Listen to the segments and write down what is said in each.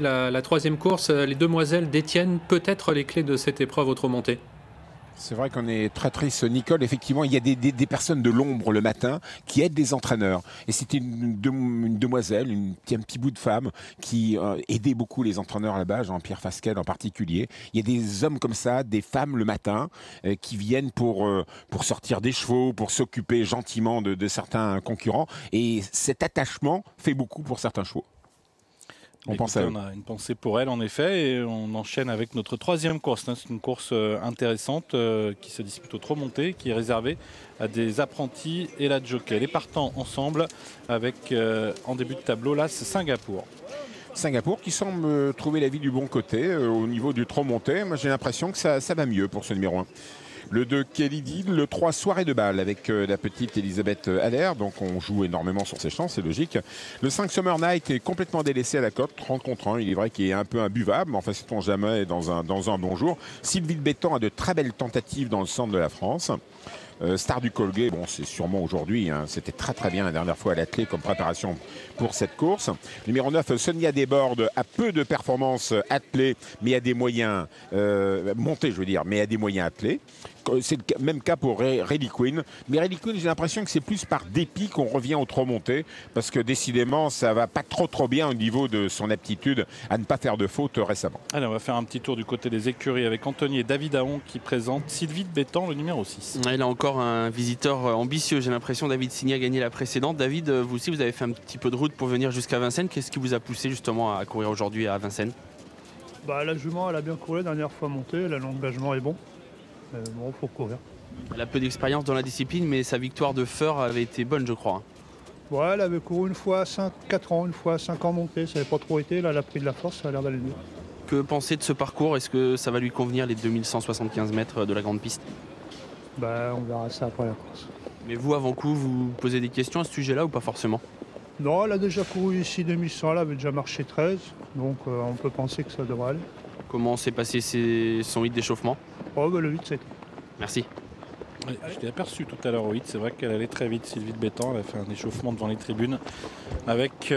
La troisième course, les demoiselles détiennent peut-être les clés de cette épreuve au trot monté. C'est vrai qu'on est très triste, Nicole. Effectivement, il y a des personnes de l'ombre le matin qui aident les entraîneurs. Et c'était une demoiselle, un petit bout de femme qui aidait beaucoup les entraîneurs là-bas, Jean-Pierre Fasquelle en particulier. Il y a des hommes comme ça, des femmes le matin, qui viennent pour sortir des chevaux, pour s'occuper gentiment de certains concurrents. Et cet attachement fait beaucoup pour certains chevaux. On a une pensée pour elle en effet, et on enchaîne avec notre troisième course. C'est une course intéressante qui se dispute au trot monté, qui est réservée à des apprentis et la jockey. Les partants ensemble avec en début de tableau l'As Singapour. Singapour qui semble trouver la vie du bon côté au niveau du trot monté. Moi j'ai l'impression que ça va mieux pour ce numéro 1. Le 2, Kelly Deal, le 3, Soirée de bal avec la petite Elisabeth Allaire. Donc on joue énormément sur ses chances, c'est logique. Le 5, Summer Night est complètement délaissé à la cote, 30 contre 1. Il est vrai qu'il est un peu imbuvable, mais enfin sait-on jamais dans un bon jour. Sylvie de Bétan a de très belles tentatives dans le centre de la France. Star du Colgate, bon c'est sûrement aujourd'hui, hein, c'était très bien la dernière fois à l'athlée comme préparation pour cette course. Numéro 9, Sonia Desbordes a peu de performances attelées, mais a des moyens montés, je veux dire, mais a des moyens attelés. C'est le même cas pour Rayleigh Queen. Mais Rayleigh Queen, j'ai l'impression que c'est plus par dépit qu'on revient au trot monté, parce que décidément, ça va pas trop bien au niveau de son aptitude à ne pas faire de faute récemment. Allez, on va faire un petit tour du côté des écuries avec Anthony et David Aon qui présentent Sylvie de Bétan, le numéro 6. Il a encore un visiteur ambitieux, j'ai l'impression. David Signy a gagné la précédente. David, vous aussi, vous avez fait un petit peu de route pour venir jusqu'à Vincennes. Qu'est-ce qui vous a poussé justement à courir aujourd'hui à Vincennes? La jument, elle a bien couru la dernière fois montée, l'engagement est bon. Bon, faut courir. Elle a peu d'expérience dans la discipline, mais sa victoire de Feur avait été bonne, je crois. Ouais, elle avait couru une fois 4 ans, une fois 5 ans montée, ça n'avait pas trop été. Là, elle a pris de la force, ça a l'air d'aller mieux. Que penser de ce parcours? Est-ce que ça va lui convenir, les 2175 mètres de la grande piste? On verra ça après la course. Mais vous, avant coup, vous posez des questions à ce sujet-là ou pas forcément? Non, elle a déjà couru ici 2100, elle avait déjà marché 13, donc on peut penser que ça devrait aller. Comment s'est passé son hit d'échauffement? Le 8, c'est... Merci. Ouais, je l'ai aperçu tout à l'heure au 8, c'est vrai qu'elle allait très vite, Sylvie de Bétan. Elle a fait un échauffement devant les tribunes avec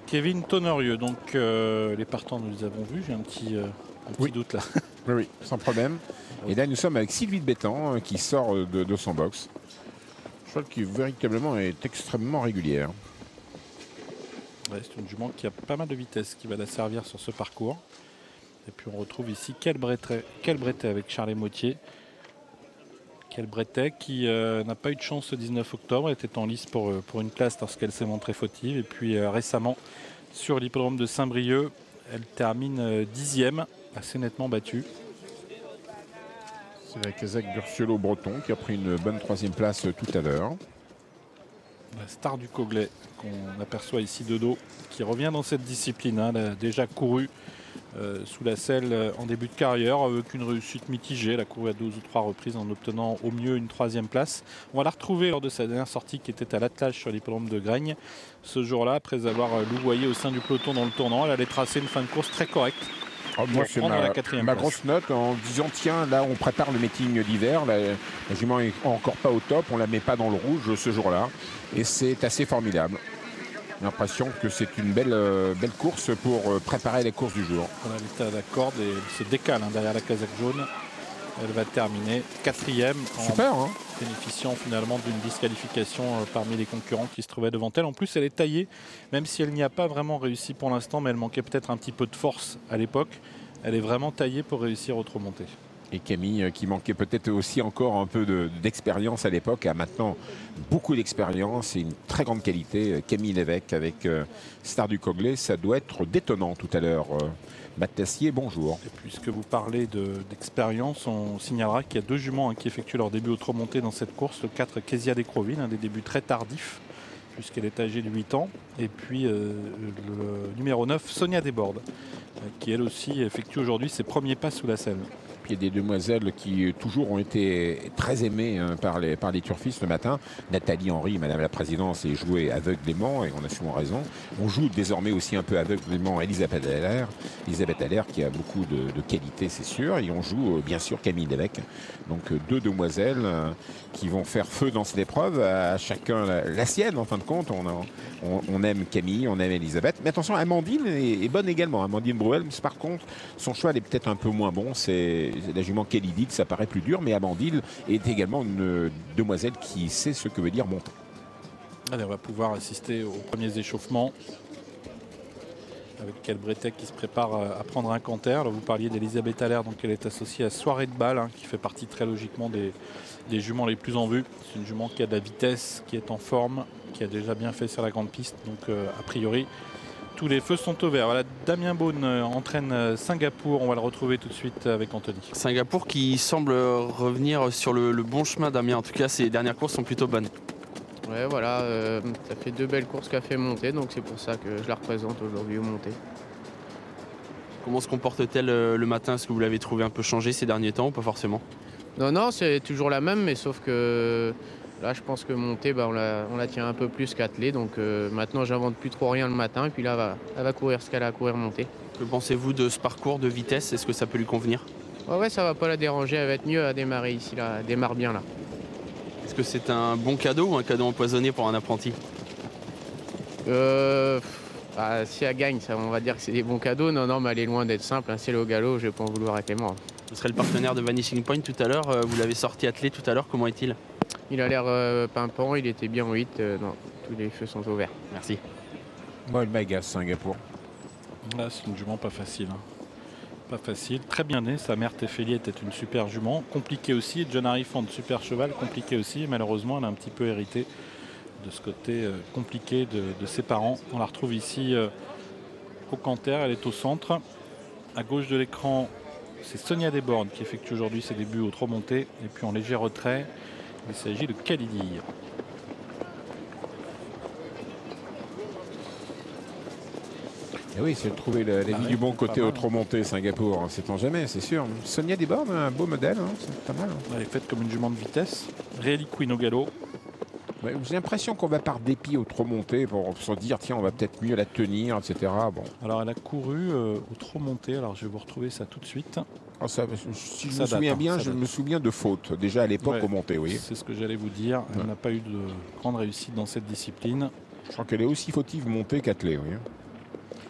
Kevin Tonnerieux. Donc les partants, nous les avons vus, j'ai un petit doute là. Oui, sans problème. Et là, nous sommes avec Sylvie de Bétan qui sort de son box. Je crois qu'il véritablement est extrêmement régulière. Ouais, c'est une jument qui a pas mal de vitesse qui va la servir sur ce parcours. Et puis on retrouve ici Quel Bretet avec Charles Motier. Quel Bretet qui n'a pas eu de chance ce 19 octobre. Elle était en lice pour une place lorsqu'elle s'est montrée fautive. Et puis récemment, sur l'hippodrome de Saint-Brieuc, elle termine 10e, assez nettement battue. C'est avec Zach Burciolo-Breton qui a pris une bonne 3e place tout à l'heure. La Star du Colgate qu'on aperçoit ici de dos, qui revient dans cette discipline. Elle a déjà couru sous la selle en début de carrière avec une réussite mitigée. Elle a couru à 2 ou 3 reprises en obtenant au mieux une 3e place. On va la retrouver lors de sa dernière sortie qui était à l'attelage sur l'hippodrome de Graigne. Ce jour-là, après avoir louvoyé au sein du peloton dans le tournant, elle allait tracer une fin de course très correcte. Moi, c'est ma grosse note en disant tiens, là on prépare le meeting d'hiver, la jument est encore pas au top, on la met pas dans le rouge ce jour-là et c'est assez formidable. J'ai l'impression que c'est une belle course pour préparer les courses du jour. Voilà, elle est à la corde et elle se décale derrière la casaque jaune. Elle va terminer 4e en bénéficiant finalement d'une disqualification parmi les concurrents qui se trouvaient devant elle. En plus, elle est taillée, même si elle n'y a pas vraiment réussi pour l'instant, mais elle manquait peut-être un petit peu de force à l'époque. Elle est vraiment taillée pour réussir au trot monté. Et Camille, qui manquait peut-être aussi encore un peu d'expérience à l'époque, a maintenant beaucoup d'expérience et une très grande qualité. Camille Lévesque avec Star du Colgate, ça doit être détonnant tout à l'heure. Matt Tessier, bonjour. Et puisque vous parlez d'expérience, on signalera qu'il y a 2 juments qui effectuent leur début au trot monté dans cette course. Le 4, Kezia Descrovines, un des débuts très tardifs, puisqu'elle est âgée de 8 ans. Et puis le numéro 9, Sonia Desbordes, qui elle aussi effectue aujourd'hui ses premiers pas sous la selle. Puis il y a des demoiselles qui toujours ont été très aimées par les turfistes ce matin. Nathalie Henry, Madame la Présidente, est jouée aveuglément, et on a souvent raison. On joue désormais aussi un peu aveuglément Elisabeth Allaire. Elisabeth Allaire qui a beaucoup de qualités, c'est sûr. Et on joue bien sûr Camille Lévesque. Donc deux demoiselles qui vont faire feu dans cette épreuve, à chacun la sienne en fin de compte. On aime Camille, on aime Elisabeth. Mais attention, Amandine est bonne également. Amandine Bruel, par contre, son choix est peut-être un peu moins bon. C'est la jument Kelly, ça paraît plus dur, mais Amandine est également une demoiselle qui sait ce que veut dire monter. Allez, on va pouvoir assister aux premiers échauffements avec Kel Bretek qui se prépare à prendre un canter. Alors, vous parliez d'Elisabeth Allaire, donc elle est associée à Soirée de Bal, qui fait partie très logiquement des juments les plus en vue. C'est une jument qui a de la vitesse, qui est en forme, qui a déjà bien fait sur la grande piste. Donc a priori, tous les feux sont au vert. Voilà, Damien Beaune entraîne Singapour. On va le retrouver tout de suite avec Anthony. Singapour qui semble revenir sur le bon chemin, Damien. En tout cas, ses dernières courses sont plutôt bonnes. Ouais, voilà, ça fait 2 belles courses qu'a fait monter, donc c'est pour ça que je la représente aujourd'hui au monté. Comment se comporte-t-elle le matin? Est-ce que vous l'avez trouvé un peu changé ces derniers temps ou pas forcément? Non, c'est toujours la même, mais sauf que là, je pense que monter, on la tient un peu plus qu'attelée, donc maintenant, j'invente plus trop rien le matin, et puis là, elle va courir ce qu'elle a à courir monter. Que pensez-vous de ce parcours de vitesse? Est-ce que ça peut lui convenir? Ouais, ça va pas la déranger, elle va être mieux à démarrer ici, là, elle démarre bien là. Est-ce que c'est un bon cadeau ou un cadeau empoisonné pour un apprenti? Si elle gagne, ça, on va dire que c'est des bons cadeaux. Non, mais elle est loin d'être simple, c'est le galop, je vais pas en vouloir à Clément. Ce serait le partenaire de Vanishing Point tout à l'heure. Vous l'avez sorti attelé tout à l'heure, comment est-il? Il a l'air pimpant, il était bien en 8, non, tous les feux sont ouverts. Merci. Moi, le m'agace, Singapour. Là, c'est une jument pas facile. Pas facile, très bien née. Sa mère Tefeli était une super jument, compliquée aussi. John Harifant, super cheval, compliqué aussi. Et malheureusement, elle a un petit peu hérité de ce côté compliqué de ses parents. On la retrouve ici au canter, elle est au centre. À gauche de l'écran, c'est Sonia Desbordes qui effectue aujourd'hui ses débuts au trot monté. Et puis en léger retrait, il s'agit de Khalidi. Et oui, c'est de trouver la vie du bon côté au trot monté, Singapour. On sait-on jamais, c'est sûr. Sonia Desbordes, un beau modèle, c'est pas mal. Elle est faite comme une jument de vitesse. Really Queen au galop. Ouais, j'ai l'impression qu'on va par dépit au trot monté pour se dire, tiens, on va peut-être mieux la tenir, etc. Bon. Alors, elle a couru au trot monté. Alors, je vais vous retrouver ça tout de suite. Oh, si je me souviens bien, je me souviens de fautes, déjà à l'époque au monté, oui. C'est ce que j'allais vous dire. Elle n'a pas eu de grande réussite dans cette discipline. Je crois qu'elle est aussi fautive montée qu'attelée, oui.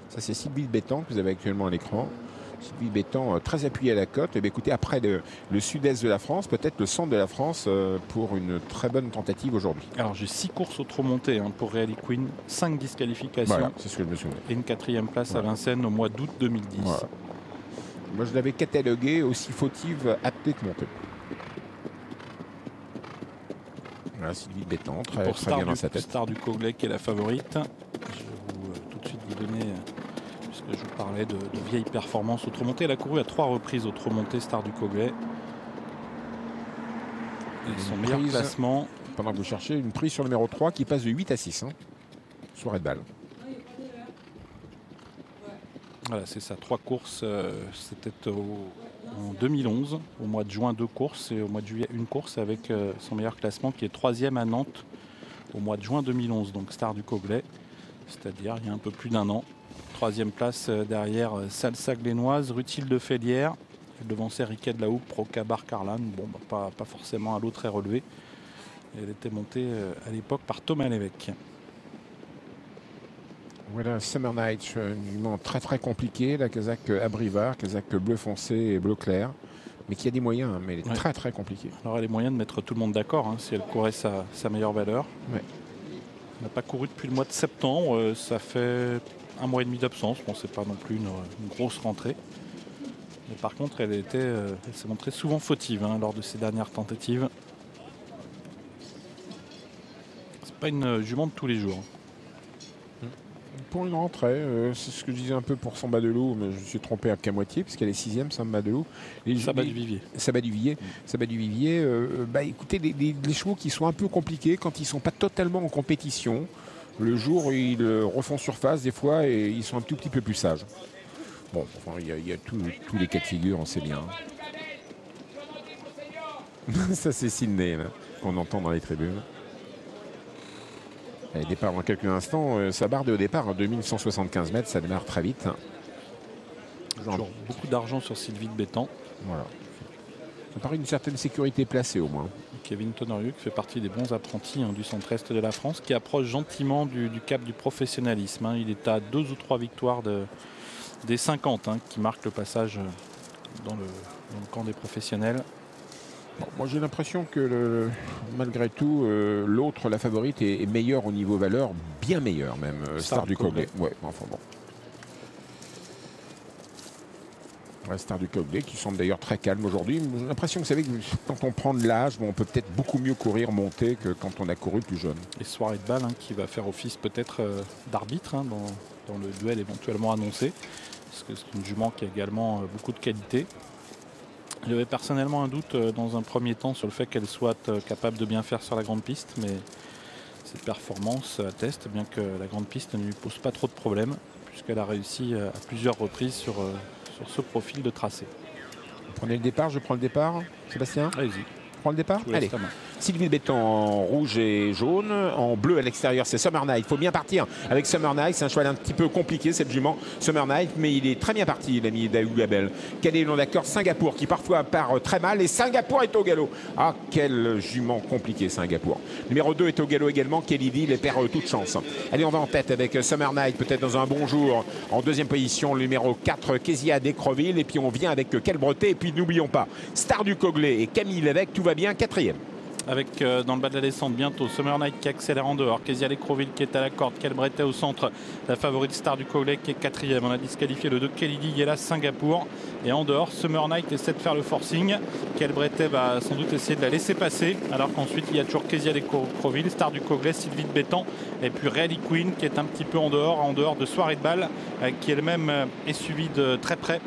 Ça, c'est Sylvie Bétan que vous avez actuellement à l'écran. Sylvie Bétan, très appuyée à la côte. Et bien, écoutez, après le sud-est de la France, peut-être le centre de la France pour une très bonne tentative aujourd'hui. Alors, j'ai 6 courses au trot monté pour Really Queen, 5 disqualifications. Voilà, c'est ce que je me souviens. Et une 4e place à Vincennes au mois d'août 2010. Voilà. Moi, je l'avais cataloguée aussi fautive attelée que montée. Voilà, Sylvie Bétan, très bien dans sa tête. Star du Cogley qui est la favorite. Je vais tout de suite vous donner, puisque je vous parlais de vieilles performances au trot monté. Elle a couru à 3 reprises au trot monté, Star du Cogley. Et son meilleur classement. Pendant que vous cherchez, une prise sur le numéro 3 qui passe de 8 à 6. Soirée de balle. Voilà, c'est ça, 3 courses. C'était en 2011, au mois de juin 2 courses et au mois de juillet 1 course avec son meilleur classement qui est 3e à Nantes au mois de juin 2011. Donc Star du Cogley, c'est-à-dire il y a un peu plus d'1 an. 3e place derrière Salsa Glénoise, Ruthilde de Félière. Elle devançait Riquet de la Houppe, Procabar Carlan. Bon, pas forcément à l'eau très relevé. Elle était montée à l'époque par Thomas Lévesque. Voilà, Summer Night, une jument très très compliquée, la casaque abrivard, casaque bleu foncé et bleu clair, mais qui a des moyens, mais elle est très très compliquée. Alors elle a les moyens de mettre tout le monde d'accord si elle courait sa meilleure valeur. Ouais. Elle n'a pas couru depuis le mois de septembre, ça fait 1 mois et demi d'absence, bon c'est pas non plus une grosse rentrée. Mais par contre elle s'est montrée souvent fautive lors de ses dernières tentatives. C'est pas une jument de tous les jours. Pour une rentrée, c'est ce que je disais un peu pour Samba de Loup, mais je me suis trompé qu'à moitié, puisqu'elle est 6e, Samba de Loup. Samba du Vivier. Samba du Vivier. Écoutez, les chevaux qui sont un peu compliqués quand ils ne sont pas totalement en compétition. Le jour où ils refont surface, des fois, et ils sont un tout petit peu plus sages. Bon, enfin, il y a tous les cas de figure, on sait bien. Ça, c'est Sydney, là, qu'on entend dans les tribunes. Allez, départ dans quelques instants. Ça barre au départ, 2175 mètres, ça démarre très vite. Toujours beaucoup d'argent sur Sylvie de Bétan. Voilà. Ça paraît une certaine sécurité placée au moins. Kevin Tonoriuk fait partie des bons apprentis du centre-est de la France qui approche gentiment du cap du professionnalisme. Il est à 2 ou 3 victoires des 50 qui marquent le passage dans le camp des professionnels. Bon, moi j'ai l'impression que malgré tout, l'autre, la favorite, est meilleure au niveau valeur, bien meilleure même. Star du Cogley. Ouais, enfin bon. La Star du Cogley qui semble d'ailleurs très calme aujourd'hui. J'ai l'impression que vous savez que quand on prend de l'âge, on peut peut-être beaucoup mieux courir, monter que quand on a couru plus jeune. Et Soirée de balle qui va faire office peut-être d'arbitre dans le duel éventuellement annoncé. Parce que c'est une jument qui a également beaucoup de qualité. J'avais personnellement un doute dans un premier temps sur le fait qu'elle soit capable de bien faire sur la grande piste, mais cette performance atteste bien que la grande piste ne lui pose pas trop de problèmes, puisqu'elle a réussi à plusieurs reprises sur ce profil de tracé. Vous prenez le départ, je prends le départ, Sébastien. Allez-y. Prends le départ. Allez. Sylvie de Bétan en rouge et jaune, en bleu à l'extérieur, c'est Summer Night. Il faut bien partir avec Summer Night. C'est un cheval un petit peu compliqué, cette jument, Summer Night, mais il est très bien parti, l'ami Daou Gabel. Quel est le nom d'accord? Singapour, qui parfois part très mal, et Singapour est au galop. Ah, quel jument compliqué, Singapour. Numéro 2 est au galop également, Kelly Lee, les perd toute chance. Allez, on va en tête avec Summer Night, peut-être dans un bon jour. En deuxième position, le numéro 4, Kezia d'Écreville, et puis on vient avec Kelbreté, et puis n'oublions pas, Star du Cogley et Camille Lévesque, tout va bien, 4e. Avec dans le bas de la descente bientôt Summer Night qui accélère en dehors, Kezia Lecroville qui est à la corde, Kelbreté au centre, la favorite Star du Cogley qui est 4e. On a disqualifié le 2 Kelly Lee, Yela Singapour, et en dehors Summer Night essaie de faire le forcing. Kelbreté va sans doute essayer de la laisser passer, alors qu'ensuite il y a toujours Kezia Lecroville, Star du Cogley, Sylvie de Bétan, et puis Rally Queen qui est un petit peu en dehors de Soirée de balle, qui elle-même est suivie de très près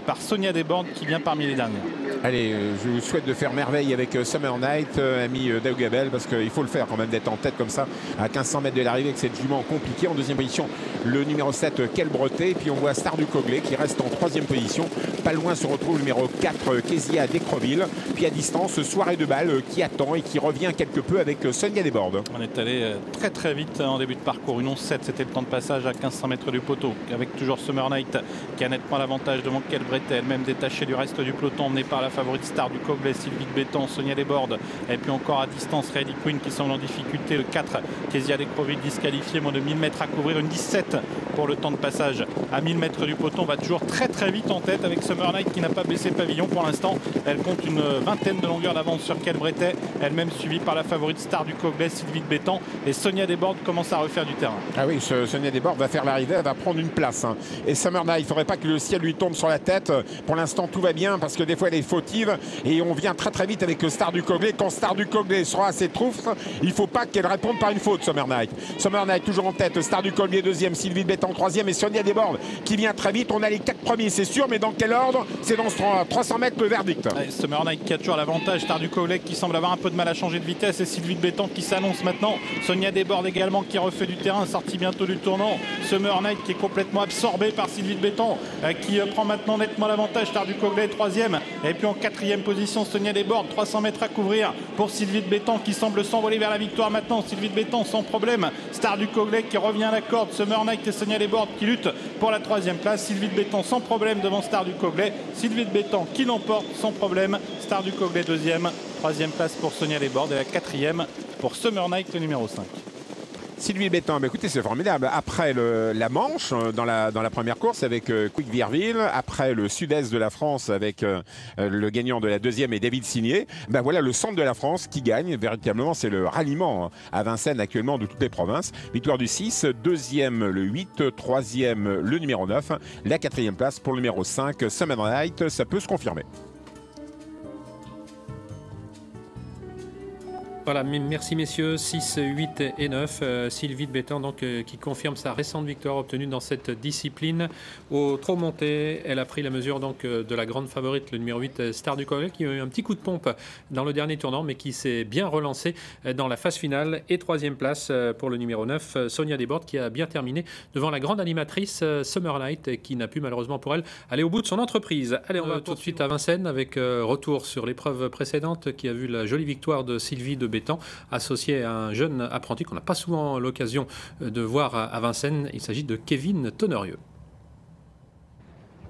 par Sonia Desbordes qui vient parmi les dernières. Allez, je vous souhaite de faire merveille avec Summer Night, ami Daou Gabel, parce qu'il faut le faire quand même d'être en tête comme ça à 1500 mètres de l'arrivée avec cette jument compliquée. En deuxième position, le numéro 7, Kelbreté. Et puis on voit Star du Cogley qui reste en troisième position. Pas loin se retrouve le numéro 4, Kezia d'Écreville. Puis à distance, Soirée de balle qui attend et qui revient quelque peu avec Sonia Desbordes. On est allé très très vite en début de parcours. Une 11-7, c'était le temps de passage à 1500 mètres du poteau. Avec toujours Summer Night qui a nettement l'avantage devant Kelbreté, elle-même détachée du reste du peloton, emmenée par la favorite Star du Cogley, Sylvie de Bétan, Sonia Desbordes. Et puis encore à distance, Rally Queen qui semble en difficulté. Le 4, Kezia d'Écreville disqualifié, moins de 1000 mètres à couvrir. Une 17 pour le temps de passage à 1000 mètres du peloton. On va toujours très très vite en tête avec Summer Night qui n'a pas baissé pavillon pour l'instant. Elle compte une vingtaine de longueurs d'avance sur Kelbreté, elle-même suivie par la favorite Star du Cogley, Sylvie de Bétan, et Sonia Desbordes commence à refaire du terrain. Ah oui, Sonia Desbordes va faire l'arrivée, elle va prendre une place. Et Summer Night, il ne faudrait pas que le ciel lui tombe sur la tête. Pour l'instant, tout va bien parce que des fois, elle est fautive. Et on vient très très vite avec Star du Cogley. Quand Star du Cogley sera à ses troufs, il ne faut pas qu'elle réponde par une faute, Summer Night. Summer Night toujours en tête, Star du Cogley deuxième, Sylvie de Bétan troisième et Sonia Desbordes qui vient très vite. On a les 4 premiers, c'est sûr, mais dans quel ordre? C'est dans 300 mètres le verdict. Allez, Summer Night qui a toujours l'avantage, Star du Cogley qui semble avoir un peu de mal à changer de vitesse, et Sylvie de Bétan qui s'annonce maintenant. Sonia Desbordes également qui refait du terrain, sortie bientôt du tournant. Summer Night qui est complètement absorbé par Sylvie de Bétan qui prend maintenant nettement l'avantage. Star du Cogley troisième, et puis en 4e position Sonia Desbordes, 300 mètres à couvrir pour Sylvie de Bétan qui semble s'envoler vers la victoire maintenant. Sylvie de Bétan sans problème, Star du Cogley qui revient à la corde, Summer Night et Sonia Desbordes qui luttent pour la 3e place. Sylvie de Bétan sans problème devant Star du Cogley, Sylvie de Bétan qui l'emporte sans problème, Star du Cogley deuxième, 3e place pour Sonia Desbordes et la 4e pour Summer Night, le numéro 5. Sylvie de Bétan, écoutez, c'est formidable. Après la Manche, dans la première course avec Quick Virville, après le sud-est de la France avec le gagnant de la deuxième et David Signé, ben voilà le centre de la France qui gagne. Véritablement, c'est le ralliement à Vincennes actuellement de toutes les provinces. Victoire du 6, deuxième le 8, troisième le numéro 9, la 4e place pour le numéro 5, Summer Night, ça peut se confirmer. Voilà, merci messieurs, 6, 8 et 9. Sylvie de Bétan donc, qui confirme sa récente victoire obtenue dans cette discipline. Au trot monté, elle a pris la mesure donc, de la grande favorite, le numéro 8, Star du Coller, qui a eu un petit coup de pompe dans le dernier tournant, mais qui s'est bien relancé dans la phase finale. Et troisième place pour le numéro 9, Sonia Desbordes, qui a bien terminé devant la grande animatrice Summerlight, qui n'a pu malheureusement pour elle aller au bout de son entreprise. Allez, on va tout de suite à Vincennes avec retour sur l'épreuve précédente qui a vu la jolie victoire de Sylvie de Bétan, associé à un jeune apprenti qu'on n'a pas souvent l'occasion de voir à Vincennes. Il s'agit de Kevin Tonnerieux.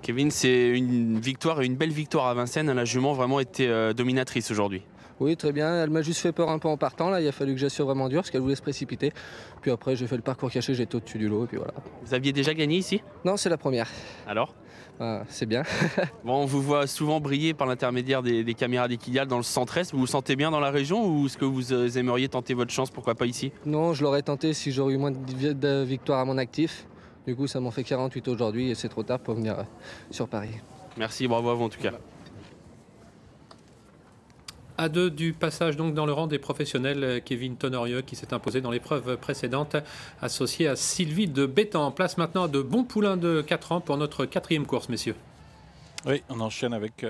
Kevin, c'est une victoire et une belle victoire à Vincennes. La jument vraiment été dominatrice aujourd'hui. Oui, très bien. Elle m'a juste fait peur un peu en partant. Là, il a fallu que j'assure vraiment dur parce qu'elle voulait se précipiter. Puis après, j'ai fait le parcours caché, j'étais au-dessus du lot. Et puis voilà. Vous aviez déjà gagné ici? Non, c'est la première. Alors? C'est bien. Bon, on vous voit souvent briller par l'intermédiaire des caméras d'Equidial dans le centre-est. Vous vous sentez bien dans la région ou est-ce que vous aimeriez tenter votre chance, pourquoi pas ici? Non, je l'aurais tenté si j'aurais eu moins de victoires à mon actif. Du coup, ça m'en fait 48 aujourd'hui et c'est trop tard pour venir sur Paris. Merci, bravo à vous en tout cas. À 2 du passage donc dans le rang des professionnels, Kevin Tonnerieux qui s'est imposé dans l'épreuve précédente, associé à Sylvie de Bétan. Place maintenant de bons poulains de 4 ans pour notre 4e course, messieurs. Oui, on enchaîne avec...